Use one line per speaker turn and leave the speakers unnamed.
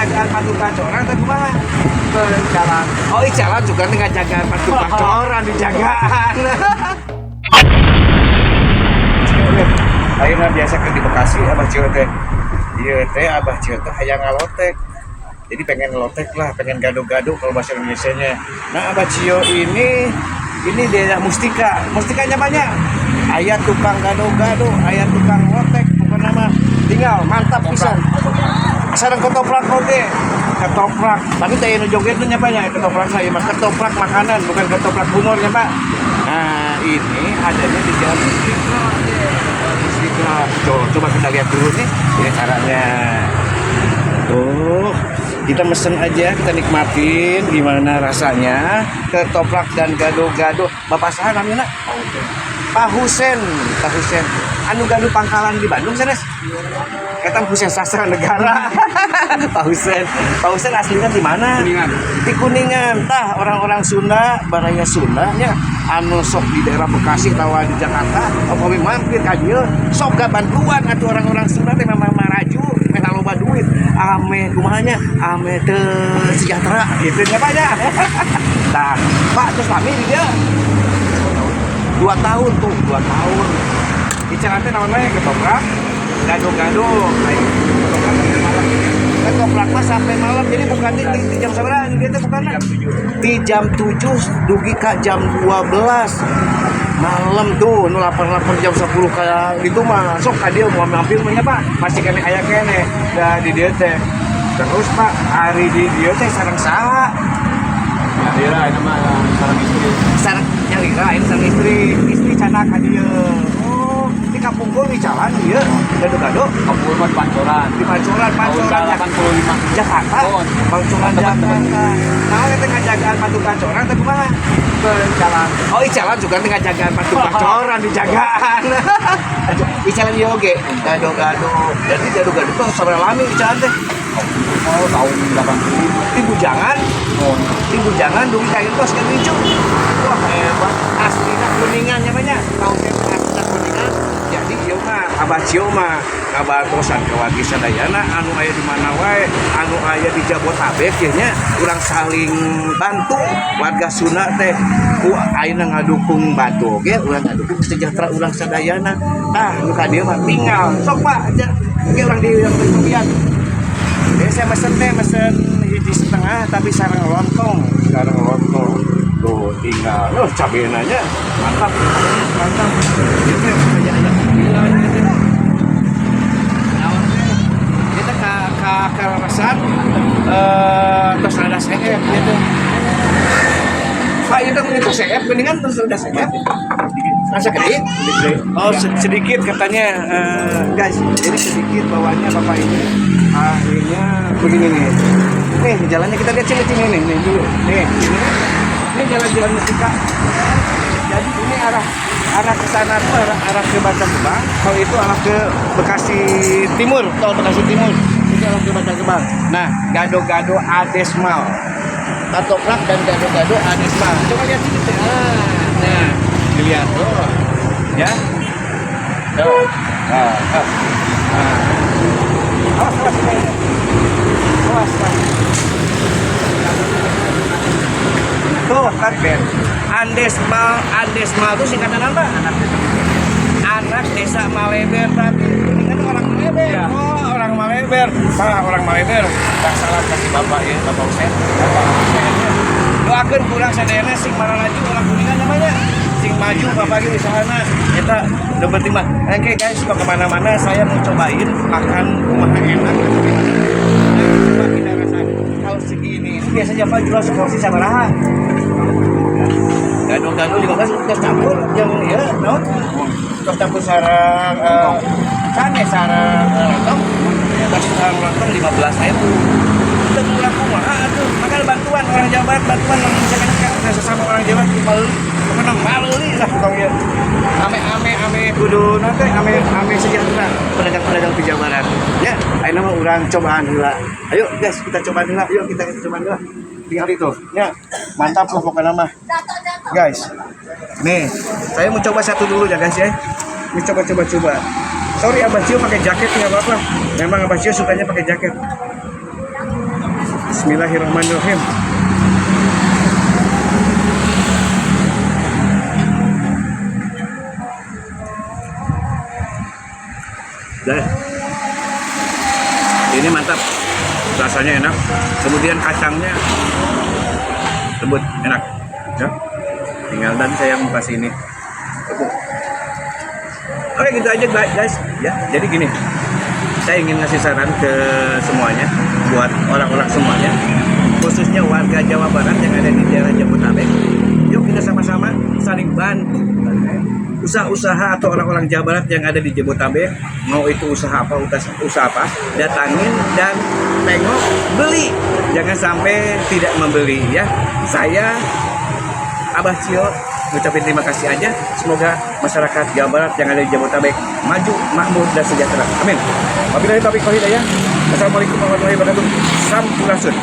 jagaan patu kacoran tapi mah jalan. Oh, jalan juga dengan jagaan patu kacoran di jagaan. Ayeuna biasa ke di Bekasi Abah Cio teh. Ieu teh Abah Cio teh hayang ngalotek. Jadi pengen ngelotek lah, pengen gado-gado kalau bahasa Indonesianya. Nah, Abah Cio ini daerah Mustika. Mustikanya banyak. Aya tukang gado-gado, aya tukang lotek, pokoknya mah tinggal mantap pisan. Sareng ketoprak oge. Ketoprak. Tapi teh nu joget nya banyak ketoprak saya mah ketoprak makanan, bukan ketoprak humornya, Pak. Nah, ini adanya di Jalan Mustika. Mustika. Coba kita lihat dulu nih, ini caranya. Tuh, kita mesen aja, kita nikmatin gimana rasanya ketoprak dan gado-gado. Bapak saha namanya? Pak Husen. Anu gado pangkalan di Bandung sanes. Eta Husen Sastra Negara. Pak Husen aslinya di mana? Kuningan. Di Kuningan. Tah orang-orang Sunda, baraya Sunda nya anu sok di daerah Bekasi tawa di Jakarta, opowi mampir ka dieu, sok ga bantuan atuh orang-orang Sunda teh mah maraju, meh loba duit. Ame kumahanya? Ame teu sejahtera gitu nya banyak. Tah, Pak terus kami di dia 2 tahun. Icaran teh naon we ketoprak, gado-gado, ketoprak mah sampai malam, jadi bukan di jam sabaraha dia teh bukan di jam 7 dugi ka jam 12 malam tuh nu lapar jam 10 kayak gitu mah sok ka dieu mau mampir mah Pak masih kene aya kene da di dieu teh. Terus Pak hari di dieu teh sareng saha? Nyalira ini mah sareng istri. Sareng nyalira ini sareng istri canak ka dieu. Di Kampung Gol di jalan dia gado-gado Kampung Gol Pancoran di Pancoran 85 Jakarta Pancoran Jakarta. Nah kita ngajagaan patu kacoran tapi mah jalan. Oh, jalan juga dengan jagaan patu kacoran di jagaan. Jalan ieu oge gado-gado. Jadi gado-gado tuh sabaraha lami jalan teh? Oh, tahun 80. Di Bujangan dugi ka entos ka hijau. Wah, hebat. Aslina Kuningan nya banyak. Tahun asli Kuningan. Jadi ieu mah Abah Cio mah ngabatosan ka wargi sadayana anu aya di mana wae, anu aya di Jabotabek ye nya urang saling bantu warga Sunda teh ku ayeuna ngadukung batu oge urang ngadukung sejahtera urang sadayana. Tah nu ka dieu mah tinggal sok Pak aja ge urang di kemudian. Saya mesen 1,5 tapi sareng lontong. Tuh tinggal. Loh cabenya nya mantap. Ieu teh aya gilanya teh. Naon teh? Kita ka karasan terus ada CF gitu. Pak itu itu CF mendingan terus ada CF. Rasa gede? Oh sedikit katanya guys. Jadi sedikit bawahnya Bapak ini akhirnya begini nih. Nih jalannya kita lihat sini nih dulu. Nih ini jalan Mustika. Jadi ini arah ke sana tuh arah ke Bantar Gebang. Kalau itu arah ke Bekasi Timur, tol Bekasi Timur. Itu arah ke Bantar Gebang. Nah, gado-gado Adesmal. Ketoprak dan gado-gado Adesmal. Coba lihat sini. Nah, dilihat tuh. Ya. Tuh. Awas. Tuh kan Ben. Andesmal itu singkatan apa? Anak desa Maleber tapi ini kan orang Maleber. Ya. Oh, orang Maleber. Orang Maleber. Tak salah kasih Bapak ya, Bapak Husen. Doakeun kurang sadayana sing maralaju orang Kuningan namanya. Sing maju Bapak ge usahana eta udah penting mah. Oke guys, kalau kemana mana saya mau cobain makan rumah enak. Coba kita rasain kalau segini. Biasanya Pak jual seporsi sabaraha? Gado-gado 15 terus campur yang ya, no? Terus campur sareng lontong. Terus sareng lontong 15.000. Itu murah kumaha atuh. Makanya bantuan orang Jawa Barat, bantuan misalkan sesama orang Jawa menang maluli lah pokoknya. Ame kudu nanti ame sejahtera pedagang-pedagang di Jawa Barat. Ya, ayeuna mah urang cobaan heula. Ayo guys, kita coba heula. Yuk kita coba heula. Tinggal itu. Ya, mantap lah pokoknya mah. Guys. Nih, saya mau coba satu dulu ya guys ya. Ini coba. Sorry Abah Cio pakai jaket enggak apa-apa. Memang Abah Cio sukanya pakai jaket. Bismillahirrahmanirrahim. Dah. Ini mantap, rasanya enak. Kemudian kacangnya lembut, enak. Ya. Tinggal dan saya mau kasih ini. Oke, gitu aja guys. Ya, jadi gini. Saya ingin ngasih saran ke semuanya, buat orang-orang semuanya, khususnya warga Jawa Barat yang ada di daerah Jabodetabek. Yuk kita sama-sama saling bantu. Usaha-usaha atau orang-orang Jawa Barat yang ada di Jabodetabek, mau itu usaha apa, datangin dan tengok, beli. Jangan sampai tidak membeli ya. Saya Abah Cio ngucapin terima kasih aja. Semoga masyarakat Jawa Barat yang ada di Jabodetabek maju, makmur, dan sejahtera. Amin. Wabillahi taufiq wal hidayah. Wassalamualaikum warahmatullahi wabarakatuh. Sampurasun.